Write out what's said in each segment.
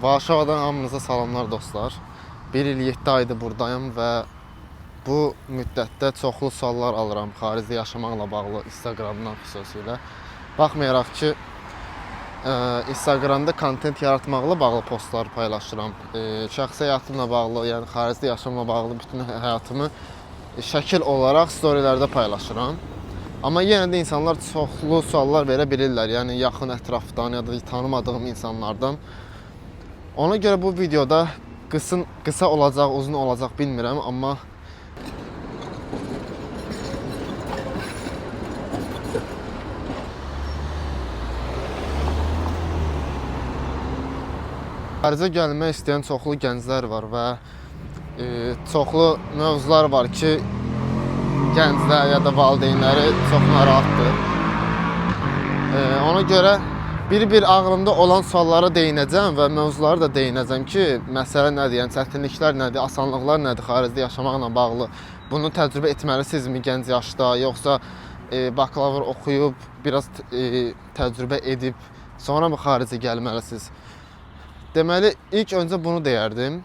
Varşavadan hamınıza salamlar dostlar. 1 il 7 aydır buradayım və bu müddətdə çoxlu suallar alıram xaricdə yaşamaqla bağlı Instagramdan xüsusilə. Baxmayaraq ki, Instagramda kontent yaratmaqla bağlı postlar paylaşıram. Şəxsi həyatımla bağlı, yəni xaricdə yaşamla bağlı bütün həyatımı şəkil olaraq storylərdə paylaşıram. Amma yenə də insanlar çoxlu suallar verə bilirlər, yəni yaxın ətrafdan ya da tanımadığım insanlardan. Ona göre bu videoda kısa olacak, uzun olacak bilmirəm, amma xaricə gəlmək istəyən çoxlu gənclər var və çoxlu mövzular var ki, gənclər ya da valideynləri çox narahatdır. Ona görə bir ağlımda olan suallara değinəcəm və mövzuları da değinəcəm ki, məsələ nədir, yəni çətinliklər nədir, asanlıqlar nədir xaricdə yaşamaqla bağlı. Bunu təcrübə etməlisinizmi gənc yaşda, yoxsa bakalavr oxuyub, biraz təcrübə edib, sonra mı xaricə gəlməlisiniz? Deməli, ilk öncə bunu deyərdim.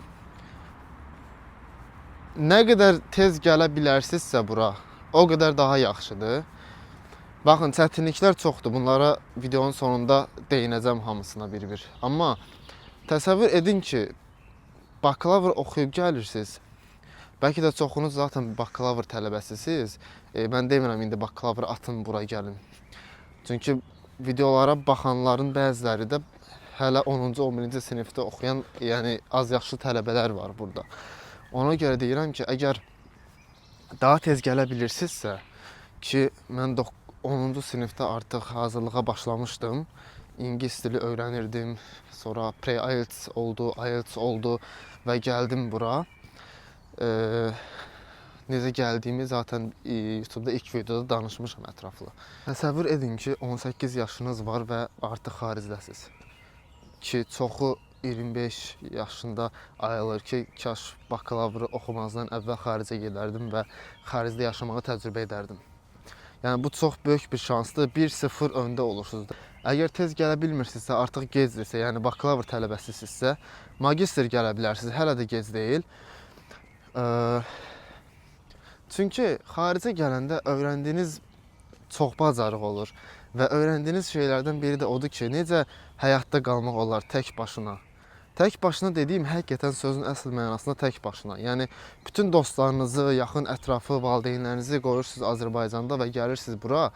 Nə qədər tez gələ bilərsinizsə bura, o qədər daha yaxşıdır. Baxın, çətinliklər çoxdur. Bunlara videonun sonunda değinəcəm hamısına bir-bir. Amma təsəvvür edin ki, bakalavr oxuyub gəlirsiniz. Bəlkə də çoxunuz zaten bakalavr tələbəsisiniz. Mən demirəm indi bakalavr atın bura gəlin. Çünki videolara baxanların bəziləri də hələ 10-cu, 11-ci sinifdə oxuyan, yəni az yaşlı tələbələr var burada. Ona görə deyirəm ki, əgər daha tez gələ bilirsinizsə ki, mən 10-cu sinifdə artıq hazırlığa başlamışdım. İngilis dili öyrənirdim. Sonra pre-IELTS oldu, IELTS oldu və gəldim bura. Necə gəldiyimi zaten YouTube'da ilk videoda danışmışam ətraflı. Təsəvvür edin ki, 18 yaşınız var və artıq xaricdəsiz. Ki, çoxu 25 yaşında ayılır ki, kaş bakalavrı oxumazdan əvvəl xaricə gedərdim və xaricdə yaşamağı təcrübə edərdim. Yəni bu çox böyük bir şansdır. 1-0 öndə olursunuz. Əgər tez gələ bilmirsinizsə, artıq gecdirsə, yəni bakalavr tələbəsisinizsə, magistr gələ bilərsiniz. Hələ də gec deyil. Çünki xaricə gələndə öyrəndiyiniz çox bacarıq olur və öyrəndiyiniz şeylərdən biri də odur ki, necə həyatda qalmaq olar tək başına. Tək başına dediyim həqiqətən sözün əsl mənasında tək başına. Yəni bütün dostlarınızı, yaxın ətrafı, valideynlərinizi qoyursunuz Azərbaycanda və gəlirsiniz bura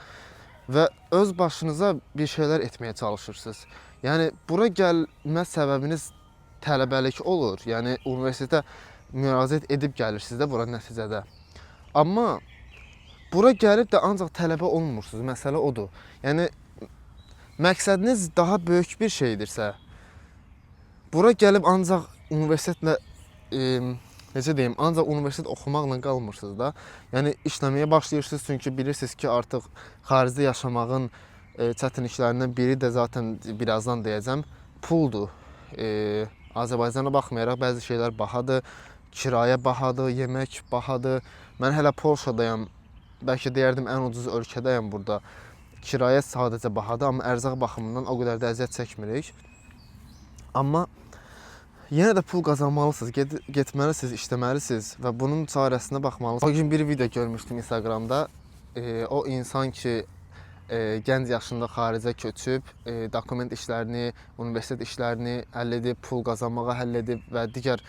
və öz başınıza bir şeylər etməyə çalışırsınız. Yəni bura gəlmə səbəbiniz tələbəlik olur. Yəni universitetə müraciət edib gəlirsiniz də bura nəticədə. Amma bura gəlib də ancaq tələbə olmursunuz. Məsələ odur. Yəni məqsədiniz daha böyük bir şeydirsə, bura gəlib ancaq universitetlə, necə deyim, ancaq universitet oxumaqla qalmırsınız da. Yəni işləməyə başlayırsınız çünki bilirsiniz ki, artıq xaricdə yaşamağın çətinliklərindən biri də zaten birazdan deyəcəm, puldur. Azərbaycana baxmayaraq bəzi şeylər bahadır, kirayə bahadır, yemək bahadır. Mən hələ Polşadayam, bəlkə deyərdim ən ucuz ölkədəyəm burada. Kirayə sadəcə bahadır, amma ərzaq baxımından o qədər də əziyyət çəkmirik. Amma yenə də pul qazanmalısınız, getməlisiniz, işləməlisiniz və bunun çarəsinə baxmalısınız. O gün bir video görmüşdüm Instagramda. O insan ki, gənc yaşında xaricə köçüb, dokument işlərini, universitet işlərini həll edib, pul qazanmağa həll edib və digər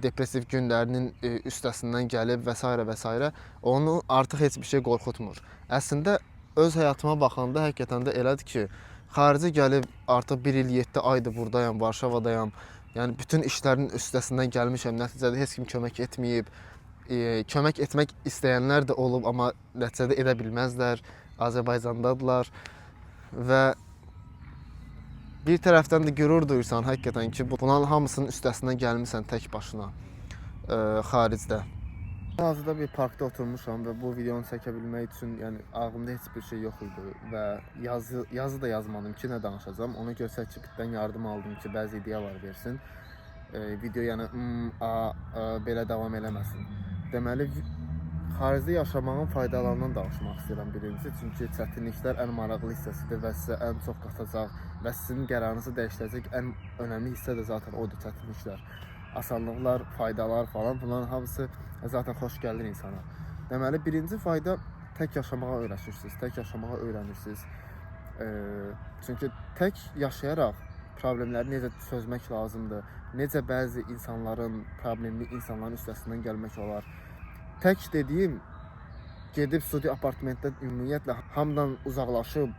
depressiv günlərinin üstəsindən gəlib və s. və s. Onu artıq heç bir şey qorxutmur. Əslində öz həyatıma baxanda həqiqətən də elədir ki, xaricə gəlib artıq 1 il 7 aydır buradayam, Varşavadayam. Yəni bütün işlərin üstəsindən gəlmişəm. Nəticədə heç kim kömək etməyib. Kömək etmək istəyənlər də olub, amma nəticədə edə bilməzlər. Azərbaycandadılar və bir tərəfdən də qürur duyursan həqiqətən ki, bunların hamısının üstəsindən gəlmisən tək başına xaricdə. Hazırda bir parkda oturmuşam və bu videonu çəkə bilmək üçün, yəni ağlımda heç bir şey yox idi və yazı da yazmadım ki, nə danışacağam. Ona görə ChatGPT-dən yardım aldım ki, bəzi ideyalar versin. Video yəni belə davam eləməsin. Deməli, xaricdə yaşamağın faydalarından danışmaq istəyirəm birincisi. Çünki çətinliklər ən maraqlı hissəsidir və sizə ən çox qatacaq və sizin qərarınızı dəyişdirəcək ən önəmli hissə də zaten odur, çətinliklər. Asanlıqlar, faydalar falan, bunların hamısı zaten xoş gəlir insana. Deməli, birinci fayda tək yaşamağa öyrəşirsiniz, tək yaşamağa öyrənirsiniz. Çünki tək yaşayaraq problemləri necə çözmək lazımdır, necə bəzi insanların, problemli insanların üstəsindən gəlmək olar. Tək dediyim, gedib studi apartmentdə ümumiyyətlə hamıdan uzaqlaşıb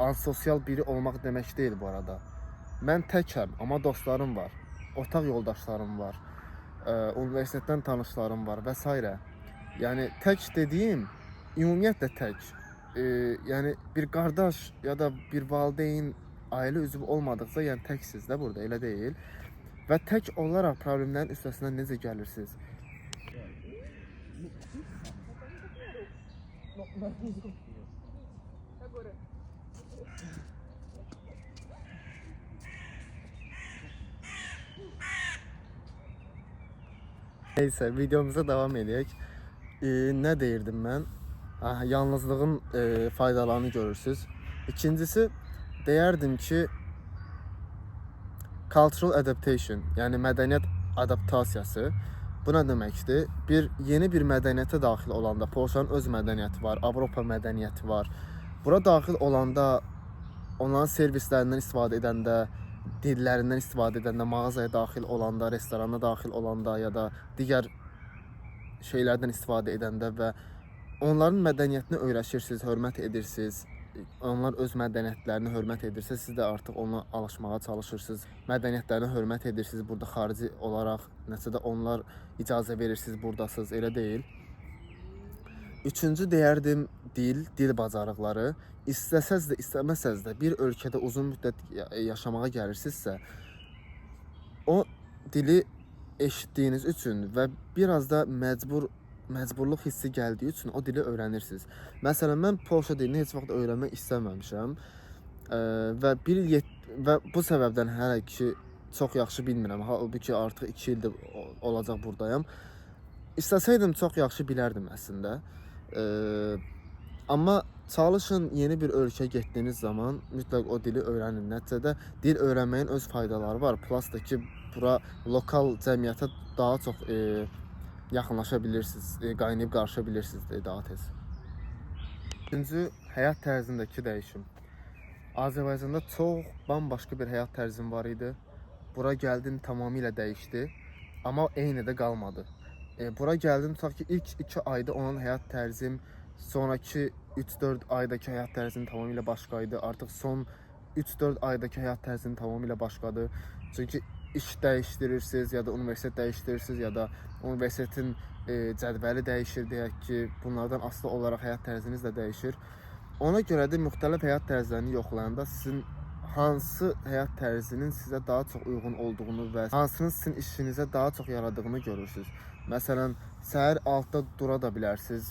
ansosial biri olmaq demək deyil bu arada. Mən təkəm, amma dostlarım var, otaq yoldaşlarım var, universitetdən tanışlarım var və s. Yəni tək dediyim, ümumiyyətlə tək. Yəni bir qardaş ya da bir valideyn, ailə üzvü olmadıqca, yəni təksiz də burada, elə deyil. Və tək olaraq problemlərin üstəsindən necə gəlirsiniz? Neyse, videomuza devam edək. Nə deyirdim mən? Yalnızlığın faydalarını görürsünüz. İkincisi, deyərdim ki, cultural adaptation, yəni mədəniyyət adaptasiyası. Bu nə deməkdir? Yeni bir mədəniyyətə daxil olanda, Polşanın öz mədəniyyəti var, Avropa mədəniyyəti var. Bura daxil olanda, onların servislərindən istifadə edəndə, dillərindən istifadə edəndə, mağazaya daxil olanda, restorana daxil olanda ya da digər şeylərdən istifadə edəndə və onların mədəniyyətini öyrəşirsiniz, hörmət edirsiniz. Onlar öz mədəniyyətlərini hörmət edirsə, siz də artıq ona alışmağa çalışırsınız. Mədəniyyətlərini hörmət edirsiniz. Burada xarici olaraq nəsə də onlar icazə verirsiniz, buradasınız, elə deyil. Üçüncü deyərdim dil bacarıqları. İstəsəz də, istəməsəz də bir ölkədə uzun müddət yaşamağa gəlirsinizsə, o dili eşitdiyiniz üçün və biraz da məcburluq hissi gəldiyi üçün o dili öyrənirsiniz. Məsələn, mən Polşa dilini heç vaxt öyrənmək istəməmişəm və bu səbəbdən hələ ki çox yaxşı bilmirəm. Halbuki artıq 2 ildir olacaq buradayam. İstəsəydim çox yaxşı bilərdim əslində. Amma çalışın, yeni bir ölkəyə getdiyiniz zaman mütləq o dili öyrənin. Nəticədə dil öyrənməyin öz faydaları var. Plus da ki, bura lokal cəmiyyətə daha çox yaxınlaşa bilirsiniz, qaynayıb qarışa bilirsiniz daha tez. Üçüncü, həyat tərzindəki dəyişim. Azərbaycanda çox bambaşqa bir həyat tərzim var idi. Bura gəldim, tamamilə dəyişdi, amma eyni də qalmadı. Bura gəldim, tutaq ki, ilk 2 ayda onun həyat tərzim, sonraki 3-4 aydakı həyat tərzim tamamilə başqaydı. Artıq son 3-4 aydakı həyat tərzim tamamilə başqadır. Çünki iş dəyişdirirsiniz ya da universitet dəyişdirirsiniz ya da universitetin cədvəli dəyişir, deyək ki, bunlardan asılı olaraq həyat tərziniz də dəyişir. Ona görə də müxtəlif həyat tərzlərini yoxlayanda sizin hansı həyat tərzinin sizə daha çox uyğun olduğunu və hansının sizin işinizə daha çox yaradığını görürsünüz. Məsələn, səhər 6-da dura da bilərsiniz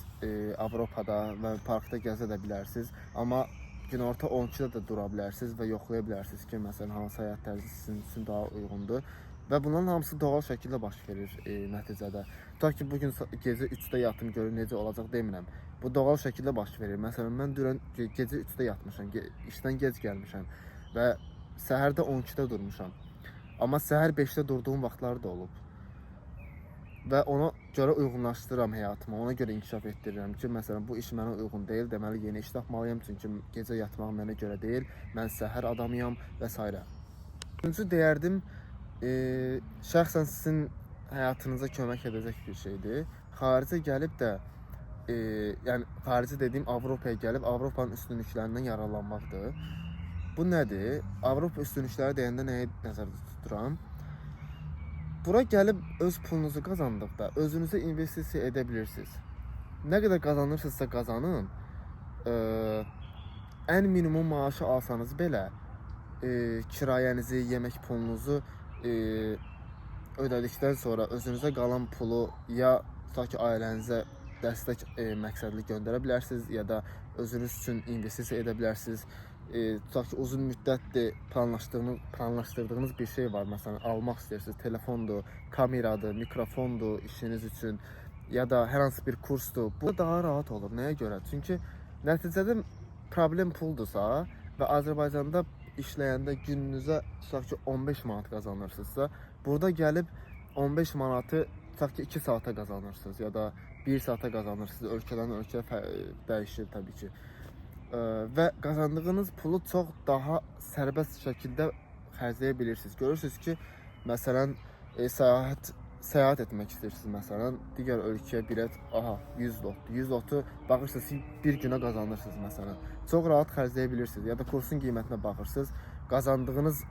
Avropada və parkda gəzə də bilərsiniz. Amma günorta 12-də də dura bilərsiniz və yoxlaya bilərsiniz ki, məsələn, hansı həyat tərzi sizin üçün daha uyğundur. Və bunların hamısı doğal şəkildə baş verir nəticədə. Tutaq ki, bugün gecə 3-də yatım, görün necə olacaq demirəm. Bu doğal şəkildə baş verir. Məsələn, mən dünən gecə 3-də yatmışam, işdən gec gəlmişəm və səhərdə 12-də durmuşam. Amma səhər 5-də durduğum vaxtlar da olub. Və ona görə uyğunlaşdırıram həyatıma, ona görə inkişaf etdirirəm ki, məsələn, bu iş mənə uyğun deyil, deməli yeni iş tapmalıyam, çünki gecə yatmaq mənə görə deyil, mən səhər adamıyam və s. Üçüncü deyərdim, şəxsən sizin həyatınıza kömək edəcək bir şeydir. Xaricə gəlib də, yəni xarici dediyim Avropaya gəlib, Avropanın üstünlüklərindən yararlanmaqdır. Bu nədir? Avropa üstünlükləri deyəndə nəyi nəzərdə tuturam? Bura gəlib öz pulunuzu qazandıqda özünüzə investisiya edə bilirsiniz. Nə qədər qazanırsınızsa qazanın, ən minimum maaşı alsanız belə kirayənizi, yemək pulunuzu ödədikdən sonra özünüzə qalan pulu ya tutaq ki, ailənizə dəstək məqsədli göndərə bilərsiniz ya da özünüz üçün investisiya edə bilərsiniz. Tutaq ki, uzun müddətdir planlaşdırdığınız bir şey var. Məsələn, almaq istəyirsiniz, telefondur, kameradır, mikrofondur işiniz üçün ya da hər hansı bir kursdur, bu daha rahat olur. Nəyə görə? Çünki nəticədə problem puldursa və Azərbaycanda işləyəndə gününüzə tutaq ki 15 manat qazanırsınızsa, burada gəlib 15 manatı tutaq ki 2 saata qazanırsınız ya da 1 saata qazanırsınız. Ölkədən ölkəyə dəyişir təbii ki. Və qazandığınız pulu çox daha sərbəst şəkildə xərcləyə bilirsiniz. Görürsünüz ki, məsələn, səyahət etmək istəyirsiniz, məsələn, digər ölkəyə bilet, 100 lot. 100 lotu baxırsınız ki, bir günə qazanırsınız, məsələn. Çox rahat xərcləyə bilirsiniz. Ya da kursun qiymətinə baxırsınız, qazandığınız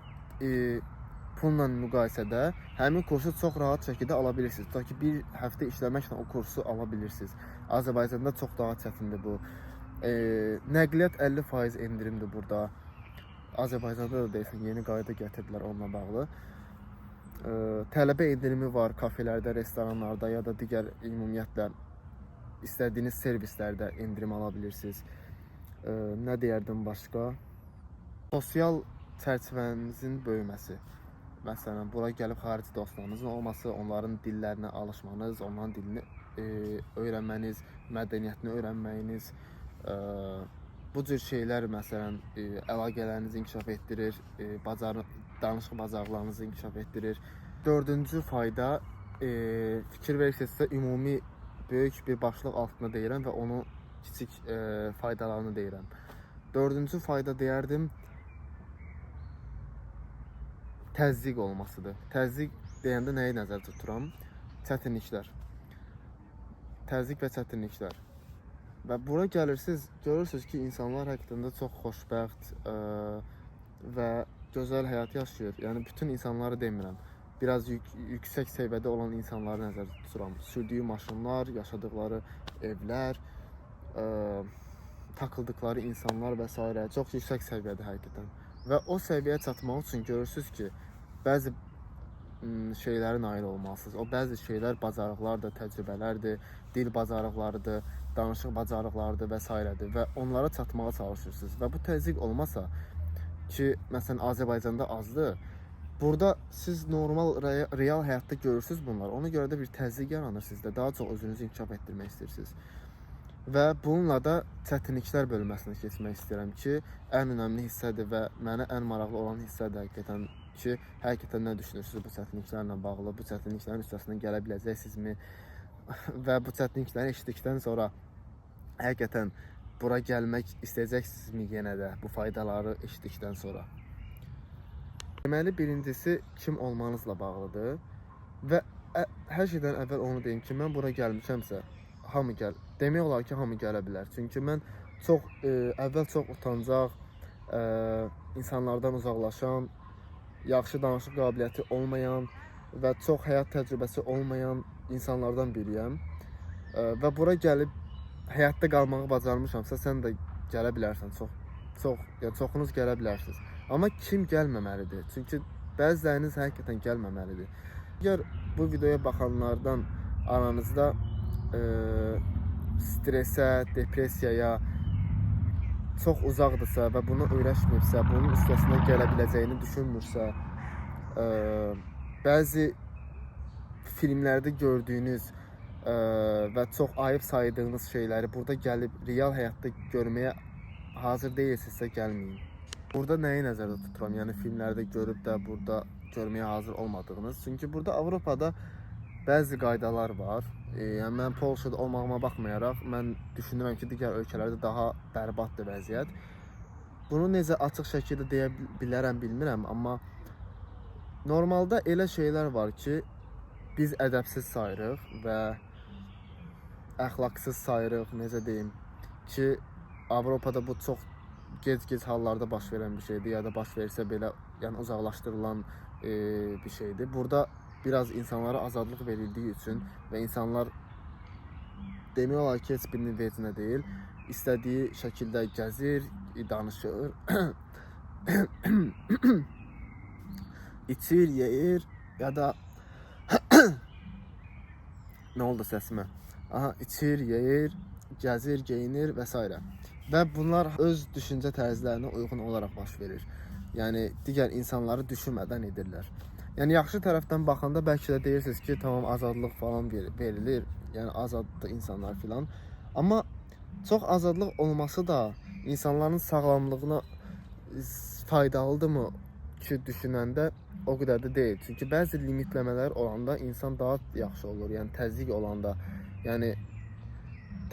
pulla müqayisədə həmin kursu çox rahat şəkildə ala bilirsiniz. Tutaq ki, bir həftə işləməklə o kursu ala bilirsiniz. Azərbaycanda çox daha çətindir bu. Nəqliyyat 50% endirimdir burada. Azərbaycanda da deyəsən yeni qayda gətirdilər onunla bağlı. Tələbə endirimi var kafelərdə, restoranlarda ya da digər ümumiyyətlə istədiyiniz servislərdə endirim ala bilirsiniz. Nə deyərdim başqa? Sosial çərçivənizin böyüməsi. Məsələn, bura gəlib xarici dostlarınızın olması, onların dillərinə alışmanız, onların dilini öyrənməniz, mədəniyyətini öyrənməyiniz, bu cür şeylər məsələn əlaqələrinizi inkişaf etdirir, danışıq bacarıqlarınızı inkişaf etdirir. Dördüncü fayda, fikir verirsinizsə ümumi böyük bir başlıq altında deyirəm və onun kiçik faydalarını deyirəm. Dördüncü fayda deyərdim təzyiq olmasıdır. Təzyiq deyəndə nəyi nəzərdə tuturam? Çətinliklər. Təzyiq və çətinliklər. Və bura gəlirsiniz, görürsünüz ki, insanlar həqiqətən də çox xoşbəxt və gözəl həyat yaşayır. Yəni bütün insanları demirəm. Biraz yüksək səviyyədə olan insanları nəzərdə tuturam. Sürdüyü maşınlar, yaşadıkları evlər, takıldıkları insanlar və s. çox yüksək səviyyədə həqiqətən. Və o səviyyəyə çatmaq üçün görürsünüz ki, bəzi şeylərə nail olmalısınız. O bəzi şeylər bacarıqlardır, təcrübələrdir, dil bacarıqlarıdır, danışıq bacarıqlarıdır və s. və onlara çatmağa çalışırsınız. Və bu təzyiq olmasa ki, məsələn Azərbaycanda azdır, burada siz normal real həyatda görürsünüz bunlar. Ona görə də bir təzyiq yaranır sizdə. Daha çox özünüzü inkişaf etdirmək istəyirsiniz. Və bununla da çətinliklər bölməsinə keçmək istəyirəm ki, ən önəmli hissədir və mənə ən maraqlı olan hissədir həqiqətən ki, həqiqətən nə düşünürsünüz bu çətinliklərlə bağlı, bu çətinliklərin üstəsindən gələ biləcəksinizmi və bu çətinlikləri eşitdikdən sonra həqiqətən bura gəlmək istəyəcəksinizmi yenə də bu faydaları eşitdikdən sonra. Deməli, birincisi kim olmanızla bağlıdır və hər şeydən əvvəl onu deyim ki, mən bura gəlmişəmsə, hamı gəl. Demək olar ki, hamı gələ bilər. Çünki mən əvvəl çox utancaq, insanlardan uzaqlaşan, yaxşı danışıq qabiliyyəti olmayan və çox həyat təcrübəsi olmayan insanlardan biriyəm. Və bura gəlib həyatda qalmağı bacarmışamsa, sən də gələ bilərsən. Çoxunuz gələ bilərsiniz. Amma kim gəlməməlidir? Çünki bəziləriniz həqiqətən gəlməməlidir. Əgər bu videoya baxanlardan aranızda stresə, depressiyaya çox uzaqdırsa və bunu öyrəşmirsə, bunun üstəsindən gələ biləcəyini düşünmürsə, bəzi filmlərdə gördüyünüz və çox ayıb saydığınız şeyləri burada gəlib real həyatda görməyə hazır deyilsinizsə gəlməyin. Burada nəyi nəzərdə tuturam? Yəni filmlərdə görüb də burada görməyə hazır olmadığınız. Çünki burada Avropada bəzi qaydalar var. Yəni mən Polşada olmağıma baxmayaraq, mən düşünürəm ki, digər ölkələrdə daha bərbaddır vəziyyət. Bunu necə açıq şəkildə deyə bilərəm, bilmirəm, amma normalda elə şeylər var ki, biz ədəbsiz sayırıq və əxlaqsız sayırıq, necə deyim ki, Avropada bu çox gec hallarda baş verən bir şeydir ya da baş versə belə, yəni uzaqlaşdırılan bir şeydir. Burada biraz insanlara azadlıq verildiyi üçün və insanlar demək olar ki, heç birinin vecinə deyil, istədiyi şəkildə gəzir, danışır, içir, yeyir ya da nə oldu səsimə? İçir, yeyir, gəzir, geyinir və s. Və bunlar öz düşüncə tərzlərinə uyğun olaraq baş verir. Yəni digər insanları düşünmədən edirlər. Yəni yaxşı tərəfdən baxanda bəlkə də deyirsiniz ki, tamam azadlıq falan verilir. Yəni azaddır insanlar filan. Amma çox azadlıq olması da insanların sağlamlığına faydalıdırmı ki, düşünəndə o qədər də deyil. Çünki bəzi limitləmələr olanda insan daha yaxşı olur. Yəni təzyiq olanda, yəni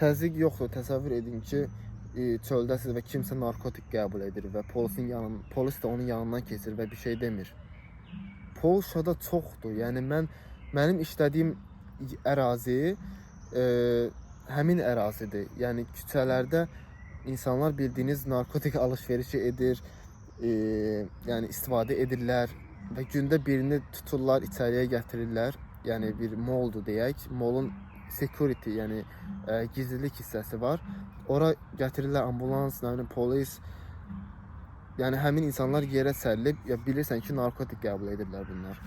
təzyiq yoxdur. Təsəvvür edin ki, çöldəsiz və kimsə narkotik qəbul edir və polis də onun yanından keçir və bir şey demir. Polşada çoxdur. Yəni mənim işlədiyim ərazi həmin ərazidir. Yəni küçələrdə insanlar bildiyiniz narkotik alış-verişi edir, yəni istifadə edirlər və gündə birini tuturlar, içəriyə gətirirlər. Yəni bir moldur deyək. Molun security, yəni gizlilik hissəsi var. Ora gətirirlər ambulans, nə bilim polis. Yəni həmin insanlar yerə sərilib, ya bilirsən ki, narkotik qəbul edirlər bunlar.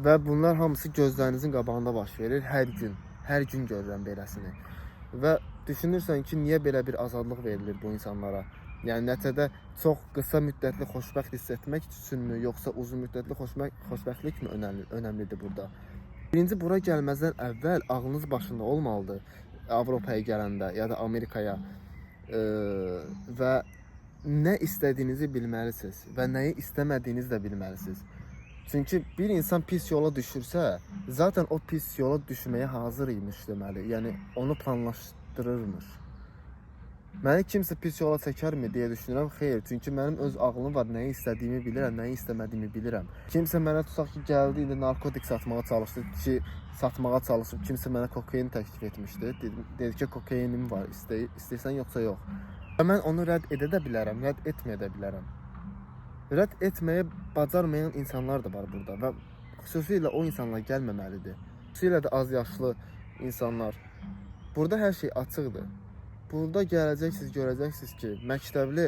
Və bunlar hamısı gözlərinizin qabağında baş verir hər gün. Hər gün görürəm beləsini. Və düşünürsən ki, niyə belə bir azadlıq verilir bu insanlara? Yəni nəticədə çox qısa müddətli xoşbəxt hiss etmək üçünmü, yoxsa uzun müddətli xoşbəxtlikmi önəmlidir burada? Birinci, bura gəlməzdən əvvəl ağlınız başında olmalıdır. Avropaya gələndə ya da Amerikaya və nə istədiyinizi bilməlisiniz və nəyi istəmədiyinizi də bilməlisiniz. Çünki bir insan pis yola düşürsə, zaten o pis yola düşməyə hazır imiş deməli. Yəni onu planlaşdırırmış. Məni kimsə pis yola çəkərmi deyə düşünürəm. Xeyr, çünki mənim öz ağlım var, nəyi istədiyimi bilirəm, nəyi istəmədiyimi bilirəm. Kimsə mənə tutaq ki, gəldi, indi narkotik satmağa çalışdı ki, satmağa çalışıb, kimsə mənə kokain təklif etmişdi. Dedi ki, kokainim var, istəyirsən yoxsa yox. Və mən onu rədd edə də bilərəm, rədd etməyə də bilərəm. Rədd etməyə bacarmayan insanlar da var burada və xüsusilə o insanlar gəlməməlidir. Xüsusilə də az yaşlı insanlar. Burada hər şey açıqdır. Burada gələcəksiniz, görəcəksiniz ki, məktəbli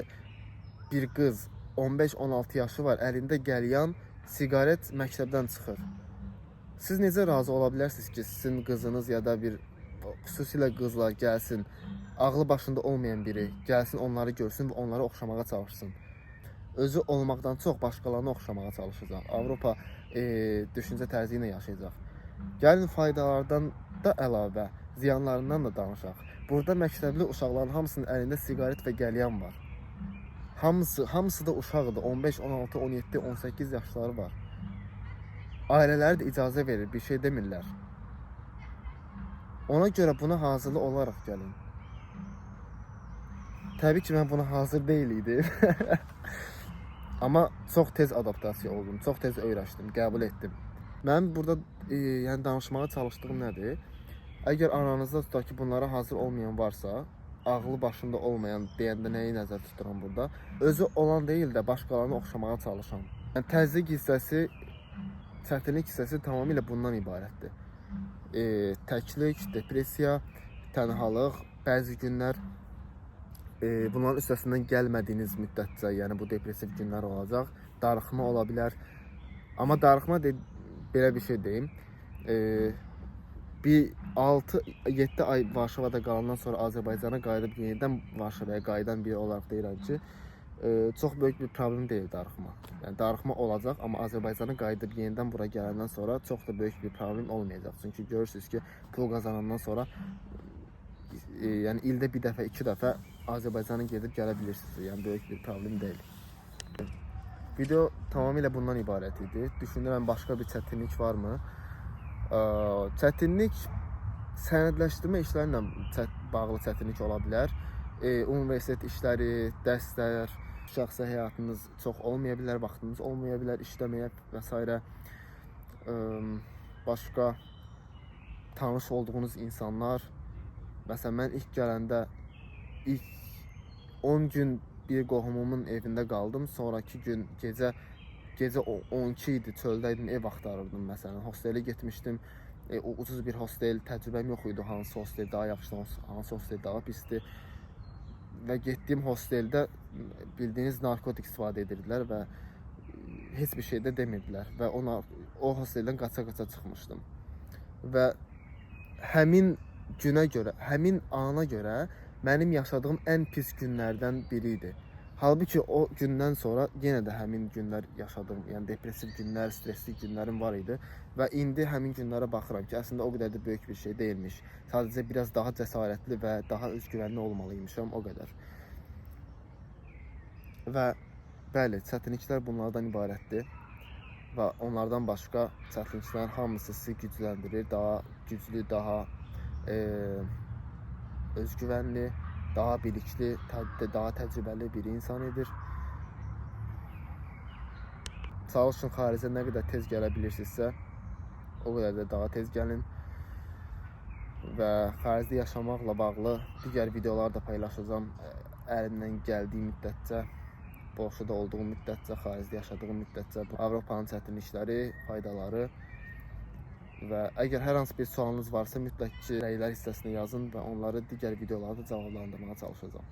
bir qız, 15-16 yaşı var, əlində qəlyan, siqaret məktəbdən çıxır. Siz necə razı ola bilərsiniz ki, sizin qızınız ya da bir xüsusilə qızlar gəlsin, ağlı başında olmayan biri gəlsin, onları görsün və onlara oxşamağa çalışsın. Özü olmaqdan çox başqalarına oxşamağa çalışacaq. Avropa düşüncə tərzi ilə yaşayacaq. Gəlin faydalardan da əlavə, ziyanlarından da danışaq. Burada məktəbli uşaqların hamısının əlində siqaret və qəlyan var. Hamısı da uşaqdır. 15, 16, 17, 18 yaşları var. Ailələri də icazə verir, bir şey demirlər. Ona görə buna hazırlı olaraq gəlin. Təbii ki, mən buna hazır deyil idim. Amma çox tez adaptasiya oldum, çox tez öyrəşdim, qəbul etdim. Mənim burada yəni danışmağa çalışdığım nədir? Əgər aranızda tutaq ki, bunlara hazır olmayan varsa, ağlı başında olmayan deyəndə nəyi nəzərdə tuturam burada? Özü olan deyil də başqalarına oxşamağa çalışan. Yəni təzyiq hissəsi, çətinlik hissəsi tamamilə bundan ibarətdir. Təklik, depressiya, tənhalıq, bəzi günlər bunların üstəsindən gəlmədiyiniz müddətcə, yəni bu depressiv günlər olacaq, darıxma ola bilər. Amma darıxma belə bir şey deyim. Bir 6-7 ay Varşavada qalandan sonra Azərbaycana qayıdıb yenidən Varşavaya qayıdan biri olaraq deyirəm ki, çox böyük bir problem deyil darıxma. Yəni darıxma olacaq, amma Azərbaycana qayıdıb yenidən bura gələndən sonra çox da böyük bir problem olmayacaq. Çünki görürsünüz ki, pul qazanandan sonra yəni ildə bir dəfə, 2 dəfə Azərbaycana gedib gələ bilirsiniz. Yəni böyük bir problem deyil. Video tamamilə bundan ibarət idi. Düşünürəm başqa bir çətinlik varmı? Çətinlik sənədləşdirmə işlərlə bağlı çətinlik ola bilər. Universitet işləri, dərslər, şəxsi həyatınız çox olmaya bilər, vaxtınız olmaya bilər işləməyə və s. Başqa tanış olduğunuz insanlar. Məsələn, mən ilk gələndə ilk 10 gün bir qohumumun evində qaldım. Sonraki gün gecə 12 idi, çöldə idim, ev axtarırdım məsələn. Hostelə getmişdim. Ucuz bir hostel, təcrübəm yox idi hansı hostel daha yaxşı, hansı hostel daha pisdir. Və getdiyim hosteldə bildiyiniz narkotik istifadə edirdilər və heç bir şey də demirdilər. Və o hosteldən qaça-qaça çıxmışdım. Və həmin günə görə, həmin ana görə mənim yaşadığım ən pis günlərdən biri idi. Halbuki o gündən sonra yenə də həmin günlər yaşadım. Yəni depressiv günlər, stressli günlərim var idi və indi həmin günlərə baxıram ki, əslində o qədər də böyük bir şey deyilmiş. Sadəcə biraz daha cəsarətli və daha özgüvənli olmalıymışam, o qədər. Və bəli, çətinliklər bunlardan ibarətdir və onlardan başqa çətinliklərin hamısı sizi gücləndirir, daha güclü, daha özgüvənli, daha bilikli, daha təcrübəli bir insan edir. Çalışın xaricə nə qədər tez gələ bilirsinizsə, o qədər də daha tez gəlin. Və xaricdə yaşamaqla bağlı digər videolar da paylaşacağım. Əlimdən gəldiyi müddətcə, Polşada olduğum müddətcə, xaricdə yaşadığım müddətcə Avropanın çətinlikləri, faydaları və əgər hər hansı bir sualınız varsa mütləq ki, rəylər hissəsinə yazın və onları digər videolarda cavablandırmağa çalışacağım.